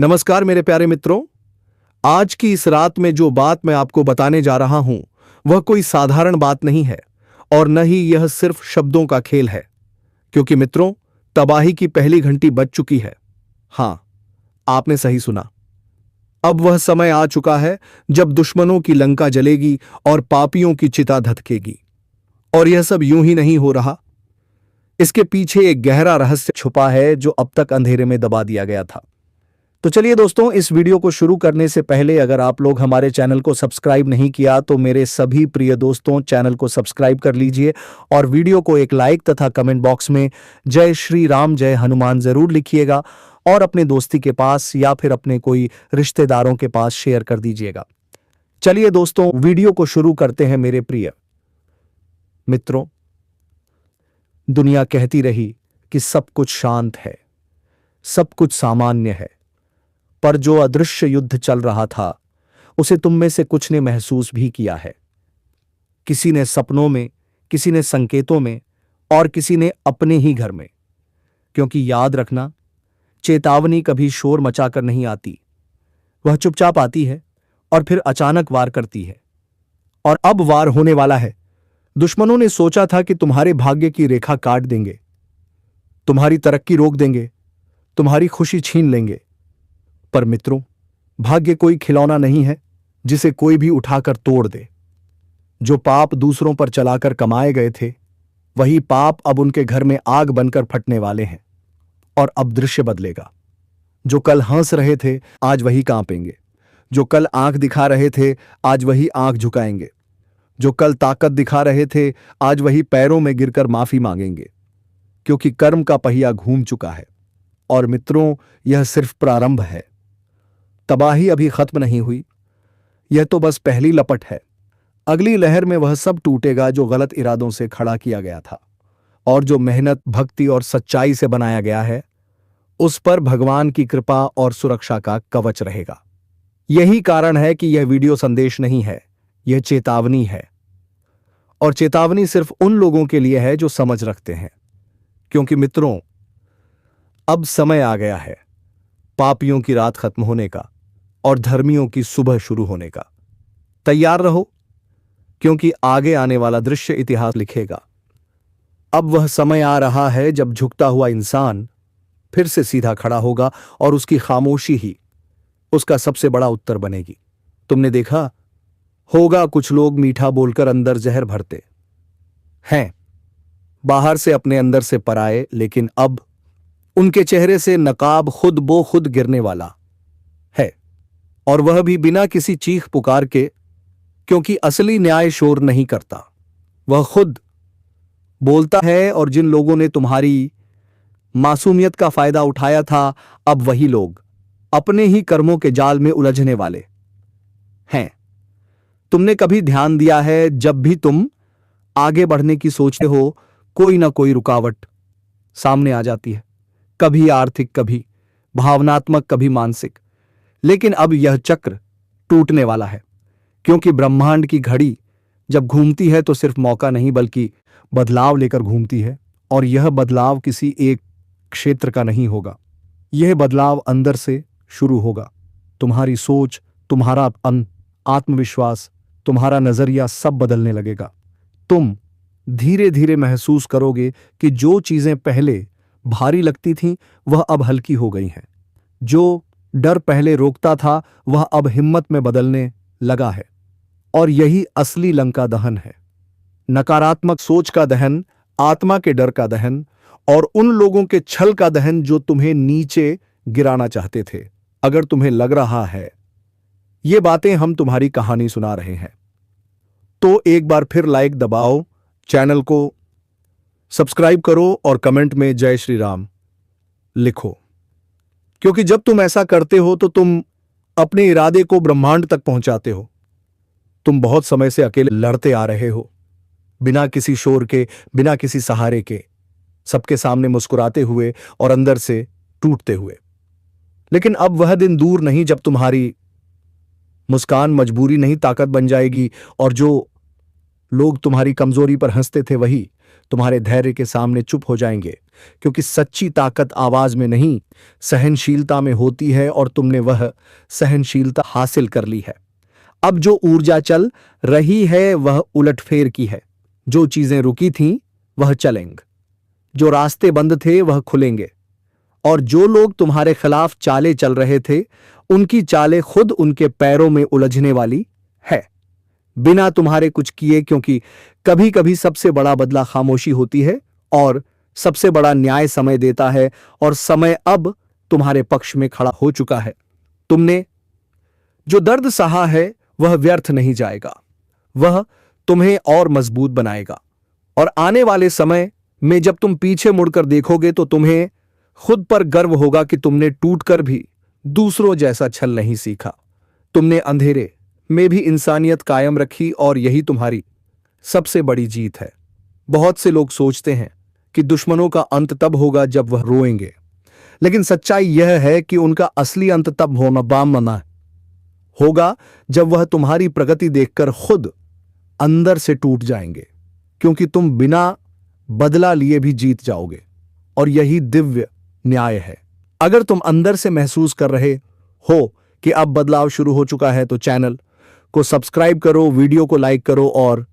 नमस्कार मेरे प्यारे मित्रों। आज की इस रात में जो बात मैं आपको बताने जा रहा हूं वह कोई साधारण बात नहीं है और न ही यह सिर्फ शब्दों का खेल है, क्योंकि मित्रों, तबाही की पहली घंटी बज चुकी है। हां, आपने सही सुना। अब वह समय आ चुका है जब दुश्मनों की लंका जलेगी और पापियों की चिता धधकेगी। और यह सब यूं ही नहीं हो रहा। इसके पीछे एक गहरा रहस्य छुपा है जो अब तक अंधेरे में दबा दिया गया था। तो चलिए दोस्तों, इस वीडियो को शुरू करने से पहले अगर आप लोग हमारे चैनल को सब्सक्राइब नहीं किया तो मेरे सभी प्रिय दोस्तों, चैनल को सब्सक्राइब कर लीजिए और वीडियो को एक लाइक तथा कमेंट बॉक्स में जय श्री राम जय हनुमान जरूर लिखिएगा और अपने दोस्ती के पास या फिर अपने कोई रिश्तेदारों के पास शेयर कर दीजिएगा। चलिए दोस्तों, वीडियो को शुरू करते हैं। मेरे प्रिय मित्रों, दुनिया कहती रही कि सब कुछ शांत है, सब कुछ सामान्य है, पर जो अदृश्य युद्ध चल रहा था उसे तुम में से कुछ ने महसूस भी किया है। किसी ने सपनों में, किसी ने संकेतों में और किसी ने अपने ही घर में। क्योंकि याद रखना, चेतावनी कभी शोर मचाकर नहीं आती, वह चुपचाप आती है और फिर अचानक वार करती है। और अब वार होने वाला है। दुश्मनों ने सोचा था कि तुम्हारे भाग्य की रेखा काट देंगे, तुम्हारी तरक्की रोक देंगे, तुम्हारी खुशी छीन लेंगे। पर मित्रों, भाग्य कोई खिलौना नहीं है जिसे कोई भी उठाकर तोड़ दे। जो पाप दूसरों पर चलाकर कमाए गए थे, वही पाप अब उनके घर में आग बनकर फटने वाले हैं। और अब दृश्य बदलेगा। जो कल हंस रहे थे, आज वही कांपेंगे। जो कल आंख दिखा रहे थे, आज वही आंख झुकाएंगे। जो कल ताकत दिखा रहे थे, आज वही पैरों में गिरकर माफी मांगेंगे। क्योंकि कर्म का पहिया घूम चुका है। और मित्रों, यह सिर्फ प्रारंभ है। तबाही अभी खत्म नहीं हुई, यह तो बस पहली लपट है। अगली लहर में वह सब टूटेगा जो गलत इरादों से खड़ा किया गया था। और जो मेहनत, भक्ति और सच्चाई से बनाया गया है, उस पर भगवान की कृपा और सुरक्षा का कवच रहेगा। यही कारण है कि यह वीडियो संदेश नहीं है, यह चेतावनी है। और चेतावनी सिर्फ उन लोगों के लिए है जो समझ रखते हैं। क्योंकि मित्रों, अब समय आ गया है पापियों की रात खत्म होने का और धर्मियों की सुबह शुरू होने का। तैयार रहो, क्योंकि आगे आने वाला दृश्य इतिहास लिखेगा। अब वह समय आ रहा है जब झुकता हुआ इंसान फिर से सीधा खड़ा होगा और उसकी खामोशी ही उसका सबसे बड़ा उत्तर बनेगी। तुमने देखा होगा, कुछ लोग मीठा बोलकर अंदर जहर भरते हैं, बाहर से अपने अंदर से पराये, लेकिन अब उनके चेहरे से नकाब खुद बो खुद गिरने वाला है। और वह भी बिना किसी चीख पुकार के, क्योंकि असली न्याय शोर नहीं करता, वह खुद बोलता है। और जिन लोगों ने तुम्हारी मासूमियत का फायदा उठाया था, अब वही लोग अपने ही कर्मों के जाल में उलझने वाले हैं। तुमने कभी ध्यान दिया है, जब भी तुम आगे बढ़ने की सोचते हो, कोई ना कोई रुकावट सामने आ जाती है। कभी आर्थिक, कभी भावनात्मक, कभी मानसिक। लेकिन अब यह चक्र टूटने वाला है। क्योंकि ब्रह्मांड की घड़ी जब घूमती है तो सिर्फ मौका नहीं बल्कि बदलाव लेकर घूमती है। और यह बदलाव किसी एक क्षेत्र का नहीं होगा, यह बदलाव अंदर से शुरू होगा। तुम्हारी सोच, तुम्हारा आत्मविश्वास, तुम्हारा नजरिया सब बदलने लगेगा। तुम धीरे धीरे महसूस करोगे कि जो चीजें पहले भारी लगती थीं, वह अब हल्की हो गई हैं। जो डर पहले रोकता था, वह अब हिम्मत में बदलने लगा है। और यही असली लंका दहन है। नकारात्मक सोच का दहन, आत्मा के डर का दहन और उन लोगों के छल का दहन जो तुम्हें नीचे गिराना चाहते थे। अगर तुम्हें लग रहा है ये बातें हम तुम्हारी कहानी सुना रहे हैं, तो एक बार फिर लाइक दबाओ, चैनल को सब्सक्राइब करो और कमेंट में जय श्री राम लिखो। क्योंकि जब तुम ऐसा करते हो तो तुम अपने इरादे को ब्रह्मांड तक पहुंचाते हो। तुम बहुत समय से अकेले लड़ते आ रहे हो, बिना किसी शोर के, बिना किसी सहारे के, सबके सामने मुस्कुराते हुए और अंदर से टूटते हुए। लेकिन अब वह दिन दूर नहीं जब तुम्हारी मुस्कान मजबूरी नहीं ताकत बन जाएगी। और जो लोग तुम्हारी कमजोरी पर हंसते थे, वही तुम्हारे धैर्य के सामने चुप हो जाएंगे, क्योंकि सच्ची ताकत आवाज में नहीं, सहनशीलता में होती है और तुमने वह सहनशीलता हासिल कर ली है। अब जो ऊर्जा चल रही है वह उलटफेर की है। जो चीजें रुकी थीं वह चलेंगी, जो रास्ते बंद थे वह खुलेंगे, और जो लोग तुम्हारे खिलाफ चालें चल रहे थे उनकी चालें खुद उनके पैरों में उलझने वाली है, बिना तुम्हारे कुछ किए। क्योंकि कभी कभी सबसे बड़ा बदला खामोशी होती है, और सबसे बड़ा न्याय समय देता है, और समय अब तुम्हारे पक्ष में खड़ा हो चुका है। तुमने जो दर्द सहा है वह व्यर्थ नहीं जाएगा, वह तुम्हें और मजबूत बनाएगा। और आने वाले समय में जब तुम पीछे मुड़कर देखोगे तो तुम्हें खुद पर गर्व होगा कि तुमने टूटकर भी दूसरों जैसा छल नहीं सीखा। तुमने अंधेरे में भी इंसानियत कायम रखी, और यही तुम्हारी सबसे बड़ी जीत है। बहुत से लोग सोचते हैं कि दुश्मनों का अंत तब होगा जब वह रोएंगे, लेकिन सच्चाई यह है कि उनका असली अंत तब होगा जब वह तुम्हारी प्रगति देखकर खुद अंदर से टूट जाएंगे, क्योंकि तुम बिना बदला लिए भी जीत जाओगे, और यही दिव्य न्याय है। अगर तुम अंदर से महसूस कर रहे हो कि अब बदलाव शुरू हो चुका है तो चैनल को सब्सक्राइब करो, वीडियो को लाइक करो और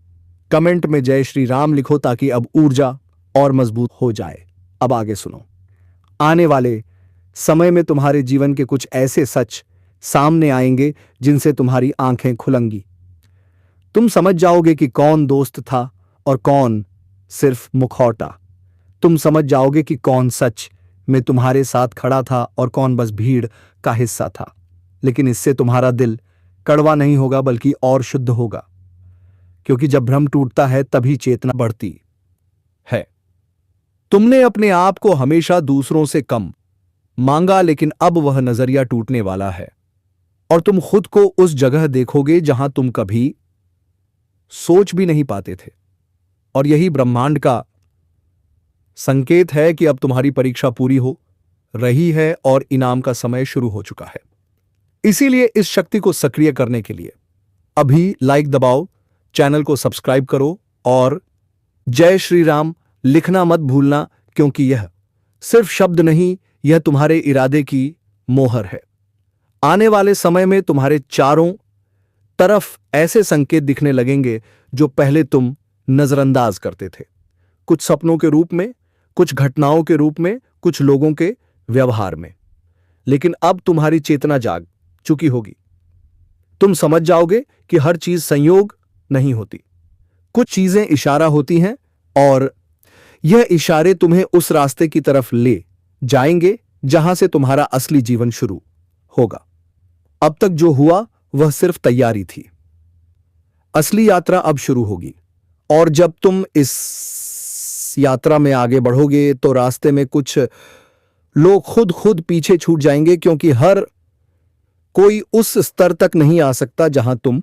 कमेंट में जय श्री राम लिखो, ताकि अब ऊर्जा और मजबूत हो जाए। अब आगे सुनो। आने वाले समय में तुम्हारे जीवन के कुछ ऐसे सच सामने आएंगे जिनसे तुम्हारी आंखें खुलेंगी। तुम समझ जाओगे कि कौन दोस्त था और कौन सिर्फ मुखौटा। तुम समझ जाओगे कि कौन सच में तुम्हारे साथ खड़ा था और कौन बस भीड़ का हिस्सा था। लेकिन इससे तुम्हारा दिल कड़वा नहीं होगा, बल्कि और शुद्ध होगा, क्योंकि जब भ्रम टूटता है तभी चेतना बढ़ती है। तुमने अपने आप को हमेशा दूसरों से कम मांगा, लेकिन अब वह नजरिया टूटने वाला है, और तुम खुद को उस जगह देखोगे जहां तुम कभी सोच भी नहीं पाते थे। और यही ब्रह्मांड का संकेत है कि अब तुम्हारी परीक्षा पूरी हो रही है और इनाम का समय शुरू हो चुका है। इसीलिए इस शक्ति को सक्रिय करने के लिए अभी लाइक दबाओ, चैनल को सब्सक्राइब करो और जय श्री राम लिखना मत भूलना, क्योंकि यह सिर्फ शब्द नहीं, यह तुम्हारे इरादे की मोहर है। आने वाले समय में तुम्हारे चारों तरफ ऐसे संकेत दिखने लगेंगे जो पहले तुम नजरअंदाज करते थे, कुछ सपनों के रूप में, कुछ घटनाओं के रूप में, कुछ लोगों के व्यवहार में। लेकिन अब तुम्हारी चेतना जाग चुकी होगी। तुम समझ जाओगे कि हर चीज संयोग नहीं होती, कुछ चीजें इशारा होती हैं, और यह इशारे तुम्हें उस रास्ते की तरफ ले जाएंगे जहां से तुम्हारा असली जीवन शुरू होगा। अब तक जो हुआ वह सिर्फ तैयारी थी, असली यात्रा अब शुरू होगी। और जब तुम इस यात्रा में आगे बढ़ोगे तो रास्ते में कुछ लोग खुद पीछे छूट जाएंगे, क्योंकि हर कोई उस स्तर तक नहीं आ सकता जहां तुम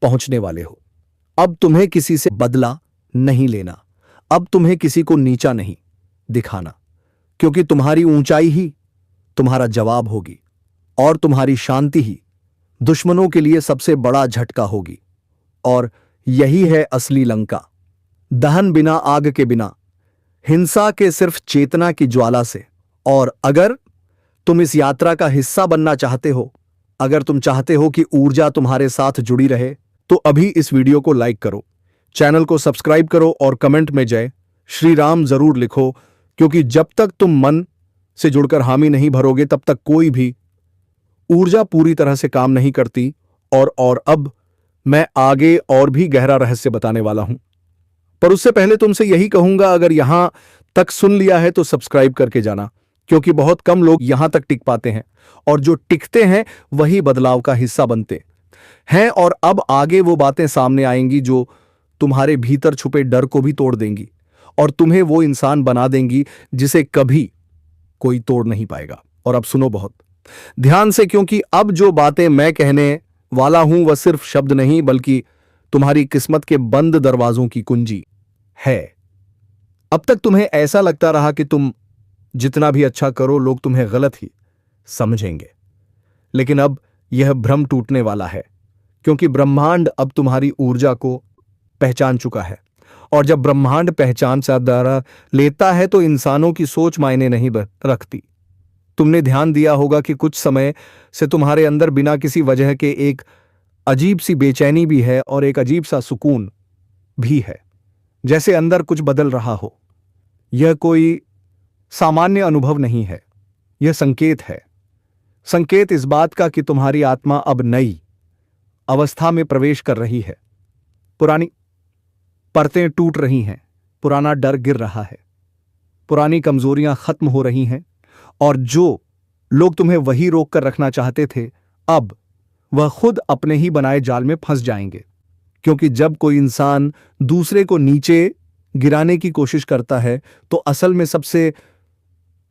पहुंचने वाले हो। अब तुम्हें किसी से बदला नहीं लेना, अब तुम्हें किसी को नीचा नहीं दिखाना, क्योंकि तुम्हारी ऊंचाई ही तुम्हारा जवाब होगी, और तुम्हारी शांति ही दुश्मनों के लिए सबसे बड़ा झटका होगी। और यही है असली लंका, दहन बिना आग के बिना, हिंसा के सिर्फ चेतना की ज्वाला से। और अगर तुम इस यात्रा का हिस्सा बनना चाहते हो, अगर तुम चाहते हो कि ऊर्जा तुम्हारे साथ जुड़ी रहे, तो अभी इस वीडियो को लाइक करो, चैनल को सब्सक्राइब करो और कमेंट में जय श्री राम जरूर लिखो, क्योंकि जब तक तुम मन से जुड़कर हामी नहीं भरोगे तब तक कोई भी ऊर्जा पूरी तरह से काम नहीं करती। और अब मैं आगे और भी गहरा रहस्य बताने वाला हूं, पर उससे पहले तुमसे यही कहूंगा, अगर यहां तक सुन लिया है तो सब्सक्राइब करके जाना, क्योंकि बहुत कम लोग यहां तक टिक पाते हैं, और जो टिकते हैं वही बदलाव का हिस्सा बनते हैं। और अब आगे वो बातें सामने आएंगी जो तुम्हारे भीतर छुपे डर को भी तोड़ देंगी, और तुम्हें वो इंसान बना देंगी जिसे कभी कोई तोड़ नहीं पाएगा। और अब सुनो बहुत ध्यान से, क्योंकि अब जो बातें मैं कहने वाला हूं वह सिर्फ शब्द नहीं, बल्कि तुम्हारी किस्मत के बंद दरवाजों की कुंजी है। अब तक तुम्हें ऐसा लगता रहा कि तुम जितना भी अच्छा करो लोग तुम्हें गलत ही समझेंगे, लेकिन अब यह भ्रम टूटने वाला है, क्योंकि ब्रह्मांड अब तुम्हारी ऊर्जा को पहचान चुका है, और जब ब्रह्मांड पहचान से द्वारा लेता है तो इंसानों की सोच मायने नहीं रखती। तुमने ध्यान दिया होगा कि कुछ समय से तुम्हारे अंदर बिना किसी वजह के एक अजीब सी बेचैनी भी है और एक अजीब सा सुकून भी है, जैसे अंदर कुछ बदल रहा हो। यह कोई सामान्य अनुभव नहीं है, यह संकेत है। संकेत इस बात का कि तुम्हारी आत्मा अब नई अवस्था में प्रवेश कर रही है। पुरानी परतें टूट रही हैं, पुराना डर गिर रहा है, पुरानी कमजोरियां खत्म हो रही हैं, और जो लोग तुम्हें वही रोक कर रखना चाहते थे, अब वह खुद अपने ही बनाए जाल में फंस जाएंगे। क्योंकि जब कोई इंसान दूसरे को नीचे गिराने की कोशिश करता है तो असल में सबसे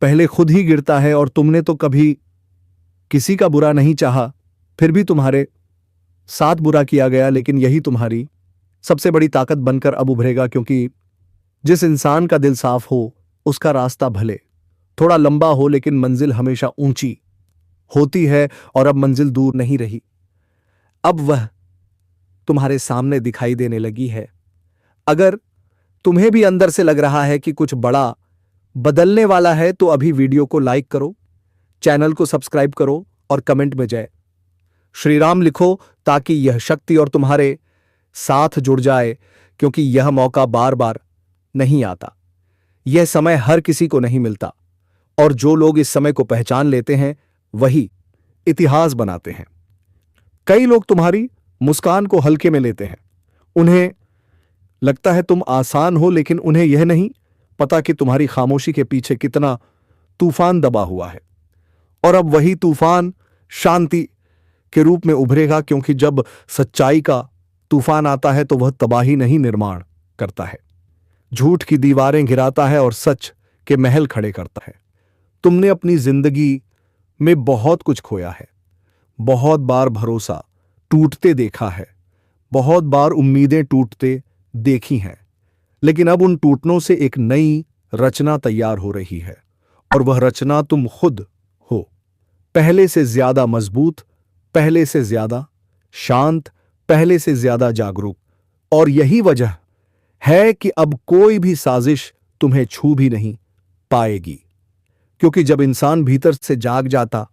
पहले खुद ही गिरता है। और तुमने तो कभी किसी का बुरा नहीं चाहा, फिर भी तुम्हारे साथ बुरा किया गया, लेकिन यही तुम्हारी सबसे बड़ी ताकत बनकर अब उभरेगा। क्योंकि जिस इंसान का दिल साफ हो उसका रास्ता भले थोड़ा लंबा हो, लेकिन मंजिल हमेशा ऊंची होती है। और अब मंजिल दूर नहीं रही, अब वह तुम्हारे सामने दिखाई देने लगी है। अगर तुम्हें भी अंदर से लग रहा है कि कुछ बड़ा बदलने वाला है तो अभी वीडियो को लाइक करो, चैनल को सब्सक्राइब करो और कमेंट में जय श्री राम लिखो, ताकि यह शक्ति और तुम्हारे साथ जुड़ जाए। क्योंकि यह मौका बार बार नहीं आता, यह समय हर किसी को नहीं मिलता, और जो लोग इस समय को पहचान लेते हैं वही इतिहास बनाते हैं। कई लोग तुम्हारी मुस्कान को हल्के में लेते हैं, उन्हें लगता है तुम आसान हो, लेकिन उन्हें यह नहीं पता कि तुम्हारी खामोशी के पीछे कितना तूफान दबा हुआ है। और अब वही तूफान शांति के रूप में उभरेगा, क्योंकि जब सच्चाई का तूफान आता है तो वह तबाही नहीं निर्माण करता है, झूठ की दीवारें गिराता है और सच के महल खड़े करता है। तुमने अपनी जिंदगी में बहुत कुछ खोया है, बहुत बार भरोसा टूटते देखा है, बहुत बार उम्मीदें टूटते देखी हैं, लेकिन अब उन टूटनों से एक नई रचना तैयार हो रही है। और वह रचना तुम खुद हो, पहले से ज्यादा मजबूत, पहले से ज्यादा शांत, पहले से ज्यादा जागरूक। और यही वजह है कि अब कोई भी साजिश तुम्हें छू भी नहीं पाएगी। क्योंकि जब इंसान भीतर से जाग जाता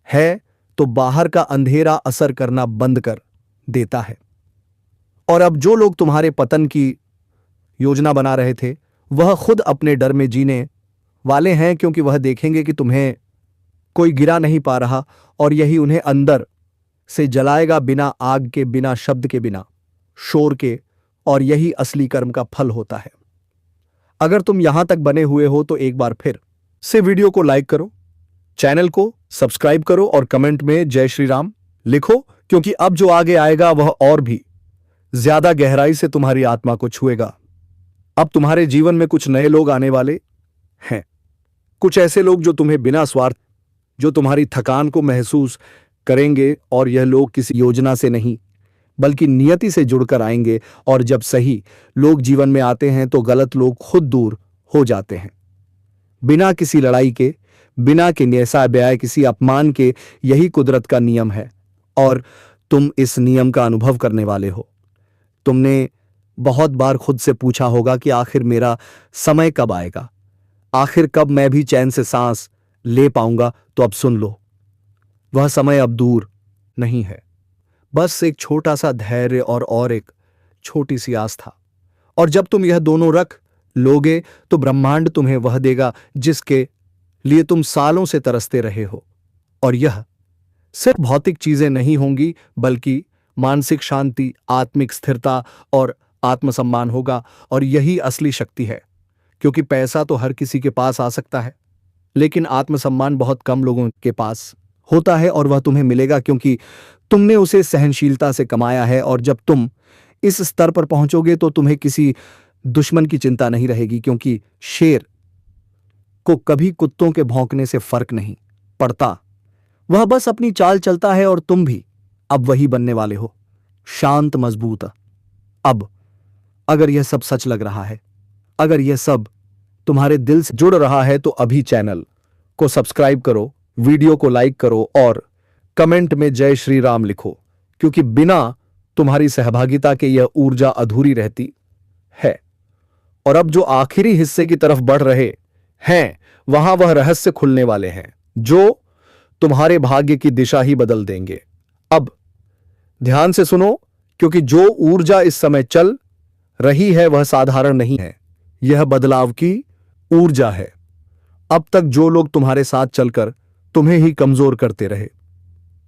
है तो बाहर का अंधेरा असर करना बंद कर देता है। और अब जो लोग तुम्हारे पतन की योजना बना रहे थे वह खुद अपने डर में जीने वाले हैं, क्योंकि वह देखेंगे कि तुम्हें कोई गिरा नहीं पा रहा, और यही उन्हें अंदर से जलाएगा, बिना आग के, बिना शब्द के, बिना शोर के। और यही असली कर्म का फल होता है। अगर तुम यहां तक बने हुए हो तो एक बार फिर से वीडियो को लाइक करो, चैनल को सब्सक्राइब करो और कमेंट में जय श्री राम लिखो, क्योंकि अब जो आगे आएगा वह और भी ज्यादा गहराई से तुम्हारी आत्मा को छुएगा। अब तुम्हारे जीवन में कुछ नए लोग आने वाले हैं, कुछ ऐसे लोग जो तुम्हें बिना स्वार्थ, जो तुम्हारी थकान को महसूस करेंगे। और यह लोग किसी योजना से नहीं बल्कि नियति से जुड़कर आएंगे। और जब सही लोग जीवन में आते हैं तो गलत लोग खुद दूर हो जाते हैं, बिना किसी लड़ाई के, बिना के न्याय ब्याय किसी अपमान के। यही कुदरत का नियम है और तुम इस नियम का अनुभव करने वाले हो। तुमने बहुत बार खुद से पूछा होगा कि आखिर मेरा समय कब आएगा, आखिर कब मैं भी चैन से सांस ले पाऊंगा। तो अब सुन लो, वह समय अब दूर नहीं है, बस एक छोटा सा धैर्य और एक छोटी सी आस्था। और जब तुम यह दोनों रख लोगे तो ब्रह्मांड तुम्हें वह देगा जिसके लिए तुम सालों से तरसते रहे हो। और यह सिर्फ भौतिक चीजें नहीं होंगी, बल्कि मानसिक शांति, आत्मिक स्थिरता और आत्मसम्मान होगा। और यही असली शक्ति है, क्योंकि पैसा तो हर किसी के पास आ सकता है, लेकिन आत्मसम्मान बहुत कम लोगों के पास होता है। और वह तुम्हें मिलेगा क्योंकि तुमने उसे सहनशीलता से कमाया है। और जब तुम इस स्तर पर पहुंचोगे तो तुम्हें किसी दुश्मन की चिंता नहीं रहेगी, क्योंकि शेर को कभी कुत्तों के भौंकने से फर्क नहीं पड़ता, वह बस अपनी चाल चलता है। और तुम भी अब वही बनने वाले हो, शांत, मजबूत। अब अगर यह सब सच लग रहा है, अगर यह सब तुम्हारे दिल से जुड़ रहा है, तो अभी चैनल को सब्सक्राइब करो, वीडियो को लाइक करो और कमेंट में जय श्री राम लिखो, क्योंकि बिना तुम्हारी सहभागिता के यह ऊर्जा अधूरी रहती है। और अब जो आखिरी हिस्से की तरफ बढ़ रहे हैं, वहां वह रहस्य खुलने वाले हैं जो तुम्हारे भाग्य की दिशा ही बदल देंगे। अब ध्यान से सुनो, क्योंकि जो ऊर्जा इस समय चल रही है वह साधारण नहीं है, यह बदलाव की ऊर्जा है। अब तक जो लोग तुम्हारे साथ चलकर तुम्हें ही कमजोर करते रहे,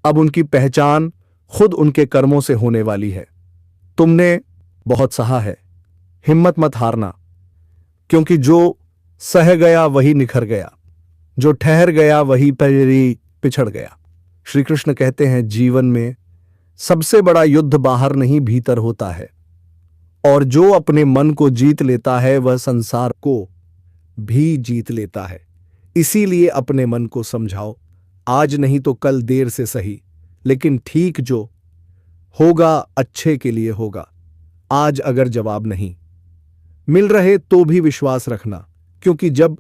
अब उनकी पहचान खुद उनके कर्मों से होने वाली है। तुमने बहुत सहा है, हिम्मत मत हारना, क्योंकि जो सह गया वही निखर गया, जो ठहर गया वही पिछड़ गया। श्री कृष्ण कहते हैं जीवन में सबसे बड़ा युद्ध बाहर नहीं भीतर होता है, और जो अपने मन को जीत लेता है वह संसार को भी जीत लेता है। इसीलिए अपने मन को समझाओ, आज नहीं तो कल देर से सही, लेकिन ठीक जो होगा अच्छे के लिए होगा। आज अगर जवाब नहीं मिल रहे तो भी विश्वास रखना, क्योंकि जब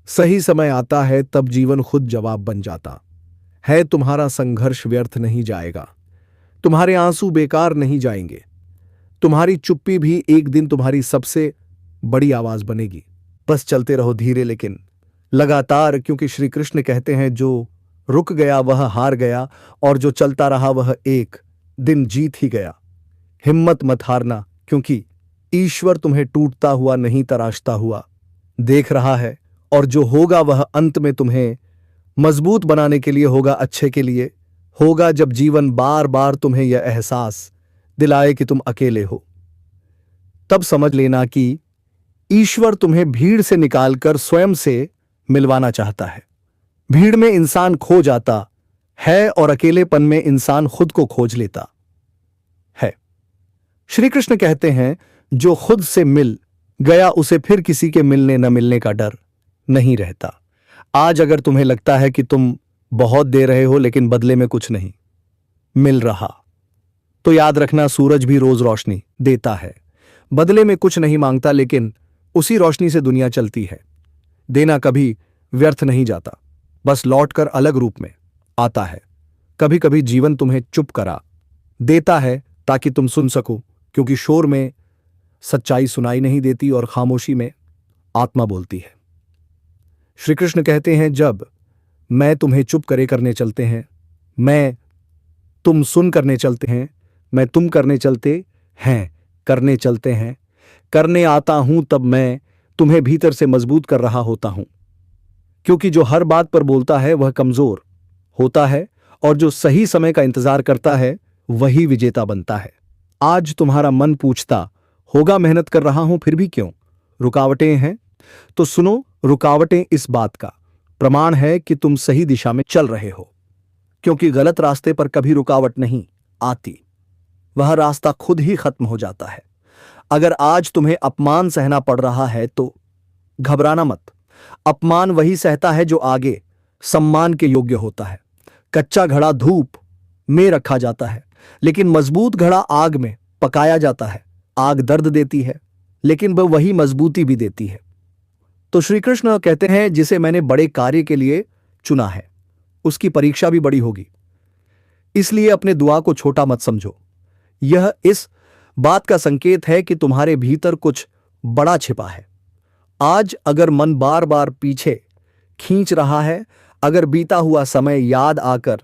सही समय आता है तब जीवन खुद जवाब बन जाता है। तुम्हारा संघर्ष व्यर्थ नहीं जाएगा, तुम्हारे आंसू बेकार नहीं जाएंगे, तुम्हारी चुप्पी भी एक दिन तुम्हारी सबसे बड़ी आवाज बनेगी। बस चलते रहो धीरे लेकिन लगातार, क्योंकि श्री कृष्ण कहते हैं जो रुक गया वह हार गया, और जो चलता रहा वह एक दिन जीत ही गया। हिम्मत मत हारना, क्योंकि ईश्वर तुम्हें टूटता हुआ नहीं तराशता हुआ देख रहा है, और जो होगा वह अंत में तुम्हें मजबूत बनाने के लिए होगा, अच्छे के लिए होगा। जब जीवन बार बार तुम्हें यह एहसास दिलाए कि तुम अकेले हो, तब समझ लेना कि ईश्वर तुम्हें भीड़ से निकालकर स्वयं से मिलवाना चाहता है। भीड़ में इंसान खो जाता है और अकेलेपन में इंसान खुद को खोज लेता है। श्री कृष्ण कहते हैं जो खुद से मिल गया उसे फिर किसी के मिलने न मिलने का डर नहीं रहता। आज अगर तुम्हें लगता है कि तुम बहुत दे रहे हो लेकिन बदले में कुछ नहीं मिल रहा, तो याद रखना सूरज भी रोज रोशनी देता है, बदले में कुछ नहीं मांगता, लेकिन उसी रोशनी से दुनिया चलती है। देना कभी व्यर्थ नहीं जाता, बस लौटकर अलग रूप में आता है। कभी कभी जीवन तुम्हें चुप करा देता है ताकि तुम सुन सको, क्योंकि शोर में सच्चाई सुनाई नहीं देती और खामोशी में आत्मा बोलती है। श्री कृष्ण कहते हैं जब मैं तुम्हें चुप करे करने चलते हैं, मैं तुम सुन करने चलते हैं, मैं तुम करने चलते हैं, करने चलते हैं, करने आता हूं, तब मैं तुम्हें भीतर से मजबूत कर रहा होता हूं। क्योंकि जो हर बात पर बोलता है वह कमजोर होता है, और जो सही समय का इंतजार करता है वही विजेता बनता है। आज तुम्हारा मन पूछता होगा मेहनत कर रहा हूं फिर भी क्यों रुकावटें हैं, तो सुनो, रुकावटें इस बात का प्रमाण है कि तुम सही दिशा में चल रहे हो, क्योंकि गलत रास्ते पर कभी रुकावट नहीं आती, वह रास्ता खुद ही खत्म हो जाता है। अगर आज तुम्हें अपमान सहना पड़ रहा है तो घबराना मत, अपमान वही सहता है जो आगे सम्मान के योग्य होता है। कच्चा घड़ा धूप में रखा जाता है, लेकिन मजबूत घड़ा आग में पकाया जाता है। आग दर्द देती है, लेकिन वह वही मजबूती भी देती है। तो श्री कृष्ण कहते हैं जिसे मैंने बड़े कार्य के लिए चुना है उसकी परीक्षा भी बड़ी होगी, इसलिए अपने दुआ को छोटा मत समझो। यह इस बात का संकेत है कि तुम्हारे भीतर कुछ बड़ा छिपा है। आज अगर मन बार बार पीछे खींच रहा है, अगर बीता हुआ समय याद आकर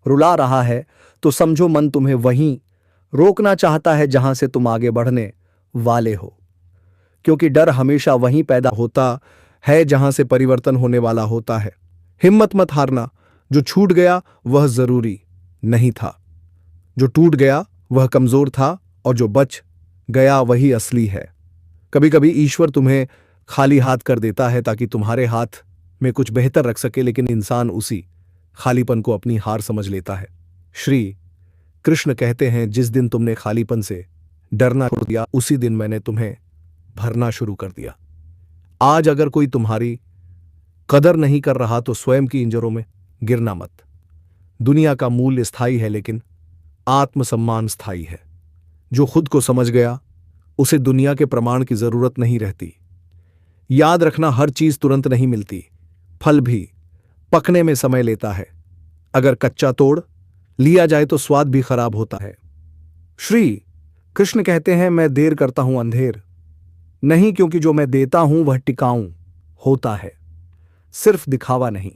रुला रहा है, तो समझो मन तुम्हें वहीं रोकना चाहता है जहां से तुम आगे बढ़ने वाले हो, क्योंकि डर हमेशा वहीं पैदा होता है जहां से परिवर्तन होने वाला होता है। हिम्मत मत हारना, जो छूट गया वह जरूरी नहीं था, जो टूट गया वह कमजोर था, और जो बच गया वही असली है। कभी कभी ईश्वर तुम्हें खाली हाथ कर देता है ताकि तुम्हारे हाथ में कुछ बेहतर रख सके, लेकिन इंसान उसी खालीपन को अपनी हार समझ लेता है। श्री कृष्ण कहते हैं जिस दिन तुमने खालीपन से डरना छोड़ दिया उसी दिन मैंने तुम्हें भरना शुरू कर दिया। आज अगर कोई तुम्हारी कदर नहीं कर रहा तो स्वयं की इंजरों में गिरना मत। दुनिया का मूल्य स्थायी है, लेकिन आत्मसम्मान स्थायी है। जो खुद को समझ गया उसे दुनिया के प्रमाण की जरूरत नहीं रहती। याद रखना, हर चीज तुरंत नहीं मिलती, फल भी पकने में समय लेता है। अगर कच्चा तोड़ लिया जाए तो स्वाद भी खराब होता है। श्री कृष्ण कहते हैं मैं देर करता हूं अंधेर नहीं, क्योंकि जो मैं देता हूं वह टिकाऊ होता है, सिर्फ दिखावा नहीं।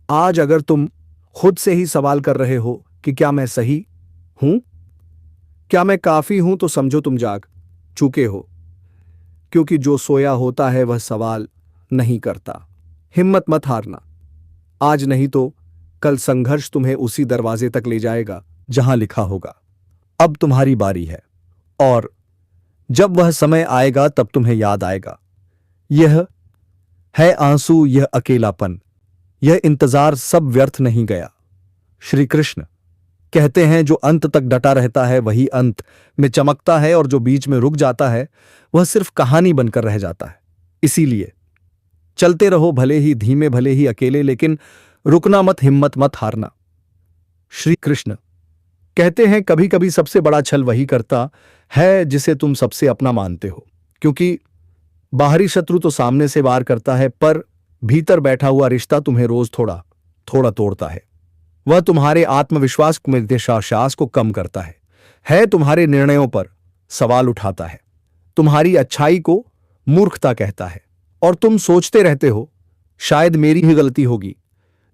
आज अगर तुम खुद से ही सवाल कर रहे हो कि क्या मैं सही हूं, क्या मैं काफी हूं, तो समझो तुम जाग चुके हो, क्योंकि जो सोया होता है वह सवाल नहीं करता। हिम्मत मत हारना। आज नहीं तो कल संघर्ष तुम्हें उसी दरवाजे तक ले जाएगा जहां लिखा होगा अब तुम्हारी बारी है। और जब वह समय आएगा तब तुम्हें याद आएगा, यह है आंसू, यह अकेलापन, यह इंतजार सब व्यर्थ नहीं गया। श्री कृष्ण कहते हैं जो अंत तक डटा रहता है वही अंत में चमकता है, और जो बीच में रुक जाता है वह सिर्फ कहानी बनकर रह जाता है। इसीलिए चलते रहो, भले ही धीमे, भले ही अकेले, लेकिन रुकना मत, हिम्मत मत हारना। श्री कृष्ण कहते हैं कभी कभी सबसे बड़ा छल वही करता है जिसे तुम सबसे अपना मानते हो, क्योंकि बाहरी शत्रु तो सामने से वार करता है, पर भीतर बैठा हुआ रिश्ता तुम्हें रोज थोड़ा थोड़ा तोड़ता है। वह तुम्हारे आत्मविश्वास में विश्वास को कम करता है तुम्हारे निर्णयों पर सवाल उठाता है, तुम्हारी अच्छाई को मूर्खता कहता है, और तुम सोचते रहते हो शायद मेरी ही गलती होगी।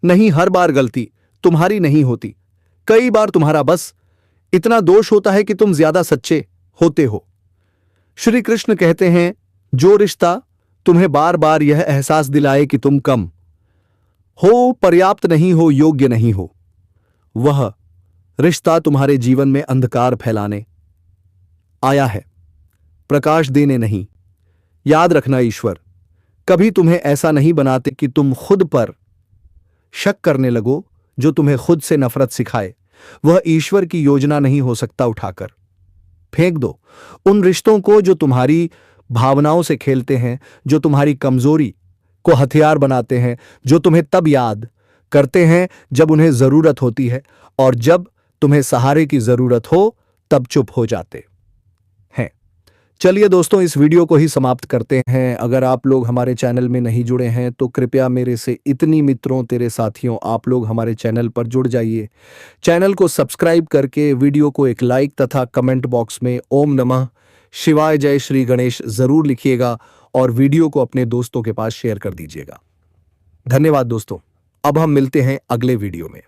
नहीं, हर बार गलती तुम्हारी नहीं होती, कई बार तुम्हारा बस इतना दोष होता है कि तुम ज्यादा सच्चे होते हो। श्री कृष्ण कहते हैं जो रिश्ता तुम्हें बार बार यह एहसास दिलाए कि तुम कम हो, पर्याप्त नहीं हो, योग्य नहीं हो, वह रिश्ता तुम्हारे जीवन में अंधकार फैलाने आया है, प्रकाश देने नहीं। याद रखना, ईश्वर कभी तुम्हें ऐसा नहीं बनाते कि तुम खुद पर शक करने लगो। जो तुम्हें खुद से नफरत सिखाए वह ईश्वर की योजना नहीं हो सकता। उठाकर फेंक दो उन रिश्तों को जो तुम्हारी भावनाओं से खेलते हैं, जो तुम्हारी कमजोरी को हथियार बनाते हैं, जो तुम्हें तब याद करते हैं जब उन्हें जरूरत होती है, और जब तुम्हें सहारे की जरूरत हो तब चुप हो जाते हैं। चलिए दोस्तों, इस वीडियो को ही समाप्त करते हैं। अगर आप लोग हमारे चैनल में नहीं जुड़े हैं तो कृपया मेरे से इतनी मित्रों, तेरे साथियों, आप लोग हमारे चैनल पर जुड़ जाइए। चैनल को सब्सक्राइब करके वीडियो को एक लाइक तथा कमेंट बॉक्स में ओम नमः शिवाय, जय श्री गणेश जरूर लिखिएगा, और वीडियो को अपने दोस्तों के पास शेयर कर दीजिएगा। धन्यवाद दोस्तों। अब हम मिलते हैं अगले वीडियो में।